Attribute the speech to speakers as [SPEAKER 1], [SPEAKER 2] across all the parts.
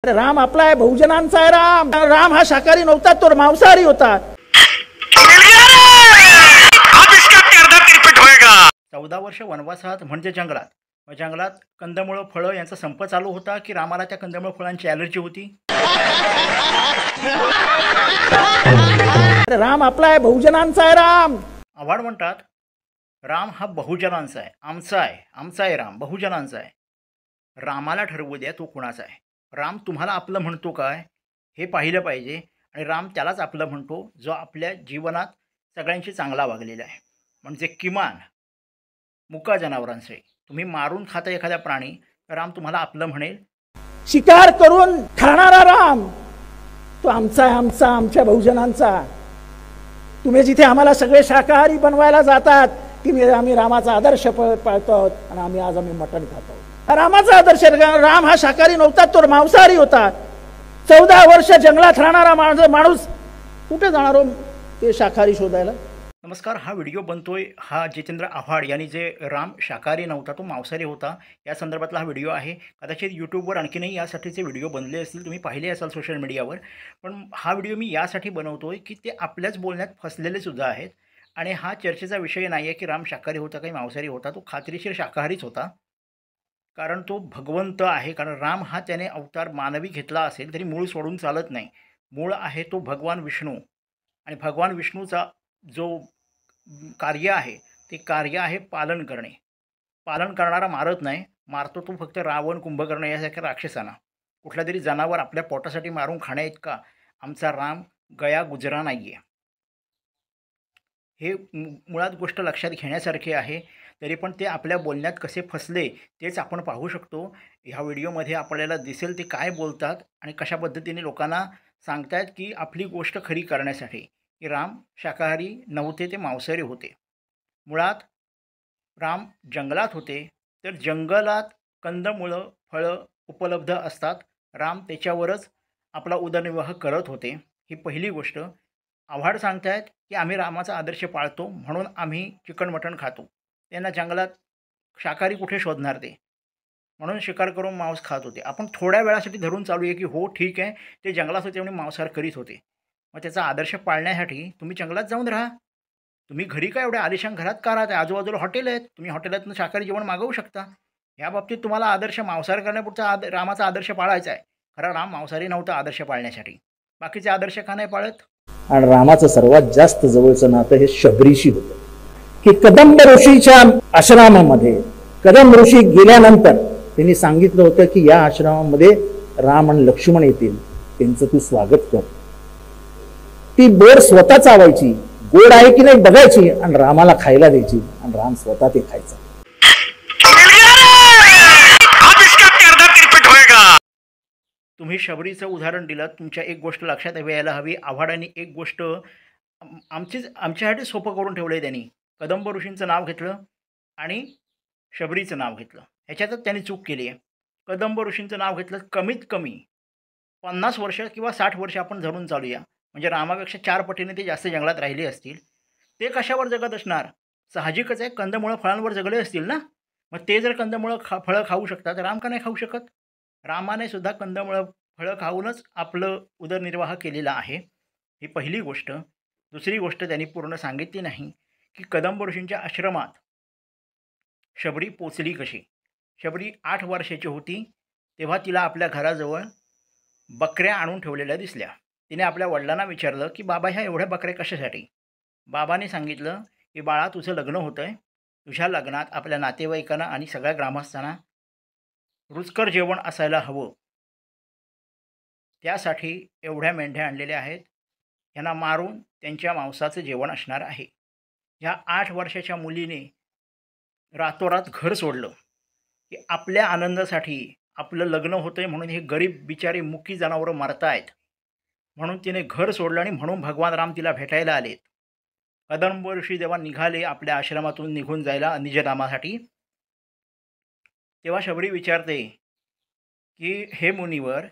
[SPEAKER 1] राम आपला आहे, बहुजनांचा आहे. राम राम हा शाकाहारी नव्हता, तो मांसाहारी होता.
[SPEAKER 2] 14 वर्ष वनवासात म्हणजे जंगलात. जंगलात कंदमुळं फळं यांचा संप चालू होता की रामाला त्या कंदमुळ फळांची ॲलर्जी होती.
[SPEAKER 1] राम आपला आहे, बहुजनांचा आहे. राम
[SPEAKER 2] आव्हाड म्हणतात राम हा बहुजनांचा आहे, आमचा आहे राम, बहुजनांचा आहे. रामाला ठरवू द्या तो कुणाचा आहे. राम तुम्हाला आपलं म्हणतो काय हे पाहिलं पाहिजे. आणि राम त्यालाच आपलं म्हणतो जो आपल्या जीवनात सगळ्यांशी चांगला वागलेला आहे. म्हणजे किमान मुका जनावरांचे तुम्ही मारून खाता एखादा प्राणी, तर राम तुम्हाला आपलं म्हणेल.
[SPEAKER 1] शिकार करून खाणारा राम तो आमचा आहे, आमच्या बहुजनांचा. तुम्ही जिथे आम्हाला सगळे शाकाहारी बनवायला जातात की आम्ही रामाचा आदर्श पाळतो आहोत आणि आम्ही मटण खातो. रामाचा आदर्श, राम हा शाकाहारी नव्हता, तो मांसाहारी होता. 14 वर्ष जंगलात राहणारा माणूस कुठे जाणार हो ते शाकाहारी शोधायला.
[SPEAKER 2] नमस्कार, हा व्हिडिओ बनतोय हा जितेंद्र आव्हाड यांनी जे राम शाकाहारी नव्हता तो मांसाहारी होता या संदर्भातला हा व्हिडिओ आहे. कदाचित यूट्यूबवर आणखीनही यासाठीचे व्हिडिओ बनले असतील, तुम्ही पाहिले असाल सोशल मीडियावर. पण हा व्हिडिओ मी यासाठी बनवतोय की ते आपल्याच बोलण्यात फसलेले सुद्धा आहेत. आणि हा चर्चेचा विषय नाही आहे की राम शाकाहारी होता काही मांसाहारी होता. तो खात्रीशीर शाकाहारीच होता, कारण तो भगवंत आहे. कारण राम हा त्याने अवतार मानवी घेतला असेल तरी मूळ सोडून चालत नाही. मूळ आहे तो भगवान विष्णू. आणि भगवान विष्णूचा जो कार्य आहे ते कार्य आहे पालन करणे. पालन करणारा मारत नाही, मारतो तो फक्त रावण, कुंभकर्ण यासारख्या राक्षसांना. कुठल्या तरी जनावर आपल्या पोटासाठी मारून खाण्याइतका आमचा राम गया गुजरा नाही आहे. हे मुळात गोष्ट लक्षात घेण्यासारखे आहे. तरी पण ते आपल्या बोलण्यात कसे फसले तेच आपण पाहू शकतो. ह्या व्हिडिओमध्ये आपल्याला दिसेल ते काय बोलतात आणि कशा पद्धतीने लोकांना सांगतायत की आपली गोष्ट खरी करण्यासाठी की राम शाकाहारी नव्हते, ते मांसाहारी होते. मुळात राम जंगलात होते, तर जंगलात कंदमुळं फळं उपलब्ध असतात. राम त्याच्यावरच आपला उदरनिर्वाह करत होते. ही पहिली गोष्ट. आव्हाड सांगतायत की आम्ही रामाचा आदर्श पाळतो म्हणून आम्ही चिकन मटण खातो. त्यांना जंगलात शाकाहारी कुठे शोधणार ते, म्हणून शिकार करून मांस खात होते. आपण थोड्या वेळासाठी धरून चालू आहे की हो ठीक आहे, ते जंगलात होते म्हणून मांसाहार करीत होते. मग त्याचा आदर्श पाळण्यासाठी तुम्ही जंगलात जाऊन राहा. तुम्ही घरी काय एवढ्या आलिशान घरात का राहता? आजूबाजूला हॉटेल आहेत, तुम्ही हॉटेलातून शाकाहारी जेवण मागवू शकता. या बाबतीत तुम्हाला आदर्श मांसाहार करण्यापुरता रामाचा आदर्श पाळायचा आहे. खरा राम मांसाहारी नव्हता आदर्श पाळण्यासाठी. बाकीचे आदर्श का नाही पाळत?
[SPEAKER 1] आणि रामाचं सर्वात जास्त जवळचं नातं हे शबरीशी होतं. की कदंब ऋषीच्या आश्रमामध्ये कदंब ऋषी गेल्यानंतर त्यांनी सांगितलं होतं की या आश्रमामध्ये राम आणि लक्ष्मण येतील, त्यांचं तू स्वागत कर. ती बोर स्वतः चावायची, गोड आहे की नाही बघायची आणि रामाला खायला द्यायची आणि राम स्वतः ते खायचं.
[SPEAKER 2] तुम्ही शबरीचं उदाहरण दिलं. तुमच्या एक गोष्ट लक्षात यायला हवी. आव्हाडांनी एक गोष्ट आमच्यासाठी सोपं करून ठेवलं आहे. त्यांनी कदंब ऋषींचं नाव घेतलं आणि शबरीचं नाव घेतलं. ह्याच्यातच त्यांनी चूक केली आहे. कदंब ऋषींचं नाव घेतलं, कमीत कमी 50 वर्ष किंवा 60 वर्ष आपण धरून चालूया, म्हणजे रामापेक्षा 4 पटीने ते जास्त जंगलात राहिले असतील. ते कशावर जगत असणार? साहजिकच आहे, कंदमुळं फळांवर जगले असतील ना. मग ते जर कंदमुळं फळं खाऊ शकतात, राम का नाही खाऊ शकत? रामाने सुद्धा कंदमुळं फळं खाऊनच आपलं उदरनिर्वाह केलेला आहे. ही पहिली गोष्ट. दुसरी गोष्ट त्यांनी पूर्ण सांगितली नाही की कदंब ऋषींच्या आश्रमात शबरी पोचली कशी. शबरी 8 वर्षाची होती तेव्हा तिला आपल्या घराजवळ बकऱ्या आणून ठेवलेल्या दिसल्या. तिने आपल्या वडिलांना विचारलं की बाबा ह्या एवढ्या बकऱ्या कशासाठी? बाबाने सांगितलं की बाळा, तुझं लग्न होतं आहे, तुझ्या लग्नात आपल्या नातेवाईकांना आणि सगळ्या ग्रामस्थांना रुचकर जेवण असायला हवं, त्यासाठी एवढ्या मेंढ्या आणलेल्या आहेत. यांना मारून त्यांच्या मांसाचं जेवण असणार आहे. ह्या 8 वर्षाच्या मुलीने रातोरात घर सोडलं की आपल्या आनंदासाठी, आपलं लग्न होतं आहे म्हणून हे गरीब बिचारी मुकी जनावरं मरतायत म्हणून तिने घर सोडलं आणि म्हणून भगवान राम तिला भेटायला आलेत. कदंब ऋषी जेव्हा निघाले आपल्या आश्रमातून निघून जायला निजधामासाठी, तेव्हा शबरी विचारते की हे मुनिवर,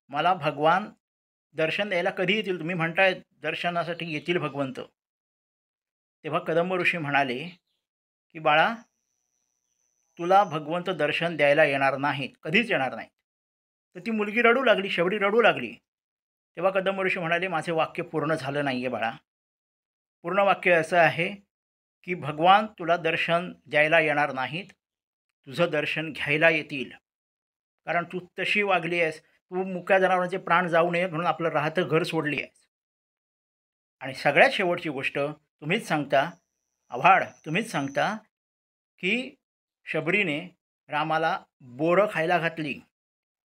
[SPEAKER 2] मला भगवान दर्शन द्यायला कधी येतील? तुम्ही म्हणताय दर्शनासाठी येतील भगवंत. तेव्हा कदंब ऋषी म्हणाले की बाळा, तुला भगवंत दर्शन द्यायला येणार नाहीत, कधीच येणार नाहीत. तर ती मुलगी रडू लागली, शबरी रडू लागली. तेव्हा कदंब ऋषी म्हणाले, माझे वाक्य पूर्ण झालं नाही आहे बाळा. पूर्ण वाक्य असं आहे की भगवान तुला दर्शन द्यायला येणार नाहीत, तुझं दर्शन घ्यायला येतील. कारण तू तशी वागली आहेस, तू मुक्या जनावरांचे प्राण जाऊ नयेत म्हणून आपलं राहतं घर सोडली आहेस. आणि सगळ्यात शेवटची गोष्ट तुम्हीच सांगता, आव्हाड तुम्हीच सांगता की शबरीने रामाला बोरं खायला घातली.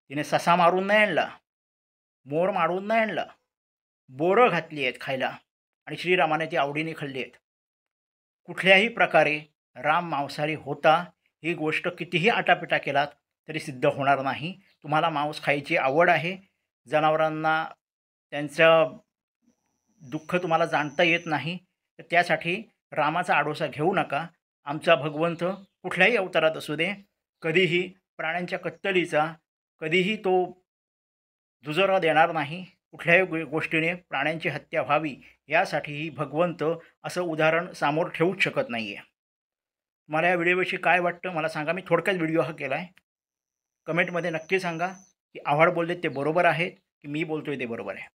[SPEAKER 2] तिने ससा मारून नाही आणला, मोर मारून नाही आणला, बोरं घातली आहेत खायला आणि श्रीरामाने ती आवडीने खाल्ली आहेत. कुठल्याही प्रकारे राम मांसाहारी होता ही गोष्ट कितीही आटापिटा केलात तरी सिद्ध होणार नाही. तुम्हाला मांस खायची आवड आहे, जनावरांना त्यांचं दुःख तुम्हाला जाणता येत नाही, तर त्यासाठी रामाचा आडोसा घेऊ नका. आमचा भगवंत कुठल्याही अवतारात असू दे, कधीही प्राण्यांच्या कत्तलीचा कधीही तो दुजोरा देणार नाही. कुठल्याही गोष्टीने प्राण्यांची हत्या व्हावी यासाठीही भगवंत असं उदाहरण समोर ठेवूच शकत नाही आहे. मला या व्हिडिओविषयी काय वाटतं मला सांगा. मी थोडक्यात व्हिडिओ हा केला आहे. कमेंटमध्ये नक्की सांगा की आव्हाड बोलले ते बरोबर आहेत की मी बोलतोय ते बरोबर आहे.